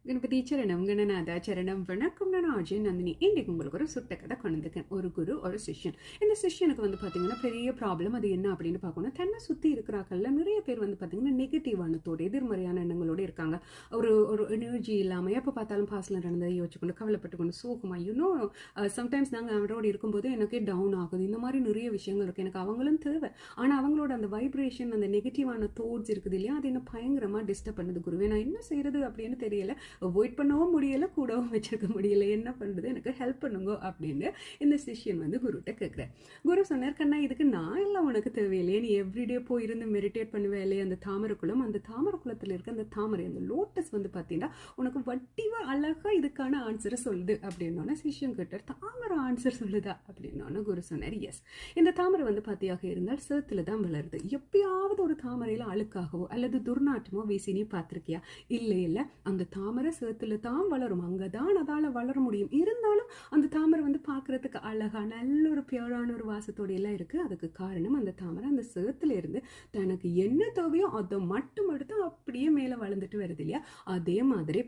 ಗಣಪತಿ ಚರಣಂ ಗಣನಾಥ ಚರಣಂ வணக்கம். நான் அஜய் நந்தினி. இன்றைக்கு உங்களுக்கு ஒரு சுட்ட கதை கொண்டிருக்கேன். ஒரு குரு ஒரு சிஷ்யன். இந்த சிஷ்யனுக்கு வந்து பார்த்தீங்கன்னா பெரிய ப்ராப்ளம். அது என்ன அப்படின்னு பார்க்கணும். தன்னை சுற்றி இருக்கிறாக்கள்ல நிறைய பேர் வந்து பார்த்தீங்கன்னா நெகட்டிவானத்தோடு எதிர்மறையான எண்ணங்களோடு இருக்காங்க. ஒரு ஒரு எனர்ஜி இல்லாமல் எப்போ பார்த்தாலும் பாஸ்டில் நடந்ததை யோசிச்சுக்கொண்டு கவலைப்பட்டுக்கொண்டு சோகமாக யூனோ சம்டைம்ஸ் நாங்கள் அவரோட இருக்கும்போது எனக்கே டவுன் ஆகுது. இந்த மாதிரி நிறைய விஷயங்கள் இருக்குது. எனக்கு அவங்களும் தேவை. ஆனால் அவங்களோட அந்த வைப்ரேஷன் அந்த நெகட்டிவான தோட்ஸ் இருக்குது இல்லையா, அது என்ன பயங்கரமாக டிஸ்டர்ப் பண்ணுது குருவே. நான் என்ன செய்யறது அப்படின்னு தெரியல. அவாய்ட் பண்ணவும் முடியலை, கூடவும் வச்சிருக்க முடியல. என்ன பண்ணுறது, எனக்கு ஹெல்ப் பண்ணுங்க அப்படின்னு இந்த சிஷ்யன் வந்து குருட்ட கேட்குறேன். குரு சொன்னார், கண்ணா இதுக்கு நான் எல்லாம் உனக்கு தேவையில்லையே. நீ எவ்ரிடே போயிருந்து மெடிடேட் பண்ணுவே இல்லையே அந்த தாமரக்குளம். அந்த தாமரக்குளத்தில் இருக்க அந்த தாமரை அந்த லோட்டஸ் வந்து பார்த்தீங்கன்னா உனக்கு வட்டிவா அழகா இதுக்கான ஆன்சரை சொல்லுது அப்படின்னோன்னா சிஷ்யன் கேட்டார், தாமரை ஆன்சர் சொல்லுதா அப்படின்னோன்னு குரு சொன்னார், எஸ். இந்த தாமரை வந்து பார்த்தியாக இருந்தால் சேத்துல தான் வளருது. எப்பயாவது ஒரு தாமரையில் அழுக்காகவோ அல்லது துர்நாற்றமோ வீசி நீ பார்த்துருக்கியா? இல்லை இல்லை, அந்த தாமரை சேத்துல தான் வளரும். அங்கதான் அதால வளர முடியும். இருந்தாலும் அந்த தாமரை வந்து பார்க்கறதுக்கு அழகா நல்ல ஒரு பியூரான ஒரு வாசத்தோட எல்லாம் இருக்கு. அதுக்கு காரணம் அந்த தாமரை அந்த சேத்துல இருந்து தனக்கு என்ன தேவையோ அதை மட்டும் எடுத்து அப்படியே மேல வளர்ந்துட்டு வருது இல்லையா. அதே மாதிரி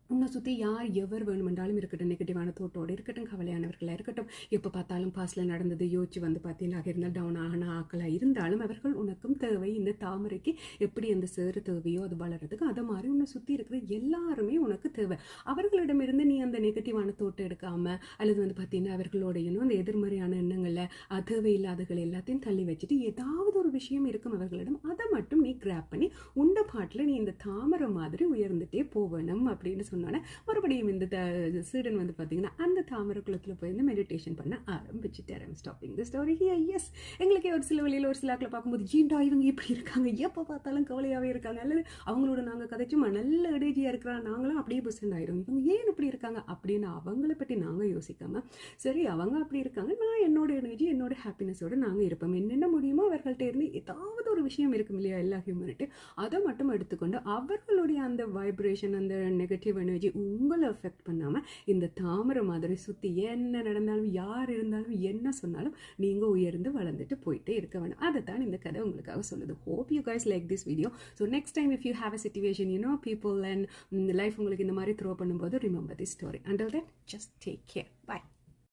உன்னை சுற்றி யார் எவர் வேணுமென்றாலும் இருக்கட்டும், நெகட்டிவான தோட்டோடு இருக்கட்டும், கவலையானவர்களாக இருக்கட்டும், எப்போ பார்த்தாலும் பாஸ்டில் நடந்தது யோசிச்சு வந்து பார்த்தீங்களாக இருந்தால் டவுன் ஆகின ஆக்களாக இருந்தாலும் அவர்கள் உனக்கும் தேவை. இந்த தாமரைக்கு எப்படி அந்த சேறு தேவையோ அது வளர்கிறதுக்கு அதை மாதிரி உன்னை சுற்றி இருக்கிற எல்லாருமே உனக்கு தேவை. அவர்களிடமிருந்து நீ அந்த நெகட்டிவான தோட்டம் எடுக்காமல் அல்லது வந்து பார்த்தீங்கன்னா அவர்களோடையும் அந்த எதிர்மறையான எண்ணங்களில் தேவையில்லாதகள் எல்லாத்தையும் தள்ளி வச்சுட்டு ஏதாவது ஒரு விஷயம் இருக்கும் அவர்களிடம், அதை மட்டும் நீ கிராப் பண்ணி உண்ட பாட்டில் நீ இந்த தாமரை மாதிரி உயர்ந்துட்டே போகணும் அப்படின்னு சொன்னோன்னே மறுபடியும் இந்த சீடன் வந்து பார்த்தீங்கன்னா அந்த தாமரை குளத்தில் போய் இந்த மெடிடேஷன் பண்ண ஆரம்பிச்சுட்டார். Stopping the story here. Yes, எங்களுக்கே ஒரு சில வழியில் ஒரு சில ஆக்களை பார்க்கும்போது ஜீண்டா இவங்க இப்படி இருக்காங்க, எப்போ பார்த்தாலும் கவலையாகவே இருக்காங்க, அல்லது அவங்களோட நாங்கள் கதைச்சுமா நல்ல எனர்ஜியாக இருக்கிறாங்க, நாங்களும் அப்படியே புஷன் ஆயிரும், இவங்க ஏன் இப்படி இருக்காங்க அப்படின்னு அவங்கள பற்றி நாங்கள் யோசிக்காமல் சரி அவங்க அப்படி இருக்காங்க, நான் என்னோட எனர்ஜி என்னோட ஹாப்பினஸோடு நாங்கள் இருப்போம், என்னென்ன முடியுமோ அவர்கள்ட்ட இருந்து ஏதாவது ஒரு விஷயம் இருக்கும் இல்லையா எல்லா ஹியூமனிட்டி, அதை மட்டும் எடுத்துக்கொண்டு அவர்களுடைய அந்த வைப்ரேஷன் அந்த நெகட்டிவ் எனர்ஜி உங்களை அஃபெக்ட் பண்ணாமல் இந்த தாமரை மாதிரி சுற்றி என்ன நடந்தாலும் யார் இருந்தாலும் என்ன சொன்னாலும் நீங்கள் உயர்ந்து வளர்ந்துட்டு போயிட்டே இருக்க வேணும். அதை தான் இந்த கதை உங்களுக்காக சொல்லுது. Hope you guys like this video. So next time if you have a situation people and life உங்களுக்கு இந்த மாதிரி த்ரோ பண்ணும்போது remember the story. Until then just take care. By.